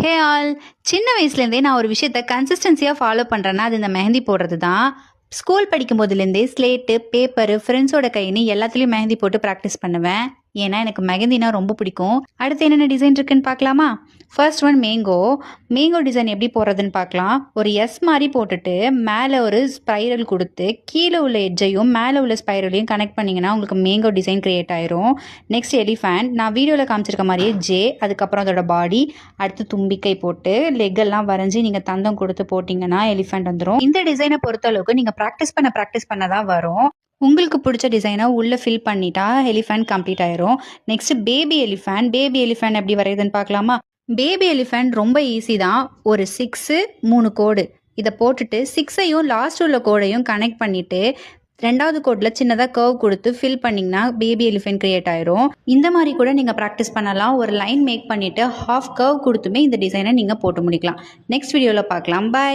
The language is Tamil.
Hey all! சின்ன வயசுலேருந்தே நான் ஒரு விஷயத்த கன்சிஸ்டன்சியா ஃபாலோ பண்றேன்னா, அது இந்த மெஹந்தி போடுறது தான். ஸ்கூல் படிக்கும்போதுலேருந்தே ஸ்லேட்டு, பேப்பரு, ஃப்ரெண்ட்ஸோட கைன்னு எல்லாத்துலயும் மெஹந்தி போட்டு பிராக்டிஸ் பண்ணுவேன். ஏன்னா, எனக்கு மெஹந்தினா ரொம்ப பிடிக்கும். அடுத்து என்னென்ன டிசைன் இருக்குன்னு பார்க்கலாமா? First one mango. Mango design எப்படி போடுறதுன்னு பார்க்கலாம். ஒரு எஸ் மாரி போட்டுட்டு, மேலே ஒரு ஸ்பைரல் குடுத்து, கீழ உள்ள எட்ஜையும், மேலே உள்ள ஸ்பைரலையும் கனெக்ட் பண்ணீங்கன்னா, உங்களுக்கு மேங்கோ டிசைன் கிரியேட் ஆயிரும். Next elephant. நான் வீடியோல காமிச்சிருக்க மாரியே ஜே, அதுக்கப்புறம் அதோட பாடி, அடுத்து தும்பிக்கை போட்டு, லெக் எல்லாம் வரைஞ்சு நீங்க தந்தம் குடுத்து போட்டீங்கன்னா, எலிஃபேண்ட் வந்துரும். இந்த டிசைன பொறுத்தளவுக்கு நீங்க பிராக்டிஸ் பண்ண தான் வரும். உங்களுக்கு புடிச்ச டிசைன உள்ள ஃபில் பண்ணிட்டா, எலிஃபேண்ட் கம்ப்ளீட் ஆயிரும். Next baby elephant. Baby elephant எப்படி வரையுதுன்னு பார்க்கலாமா? பேபி எலிஃபேண்ட் ரொம்ப ஈஸி தான். ஒரு 6, 3 கோடு. இத போட்டுட்டு 6ஐயும் லாஸ்ட் உள்ள கோடையும் கனெக்ட் பண்ணிட்டு, 2வது கோட்ல சின்னதா கர்வ் குடுத்து ஃபில் பண்ணீங்கன்னா, பேபி எலிஃபேண்ட் கிரியேட் ஆயிரும். இந்த மாரி கூட நீங்க பிராக்டிஸ் பண்ணலாம். ஒரு லைன் மேக் பண்ணிட்டு, ஹாஃப் கர்வ் குடுத்துமே இந்த டிசைன நீங்க போட்டு முடிக்கலாம். நெக்ஸ்ட் வீடியோல பார்க்கலாம். பை.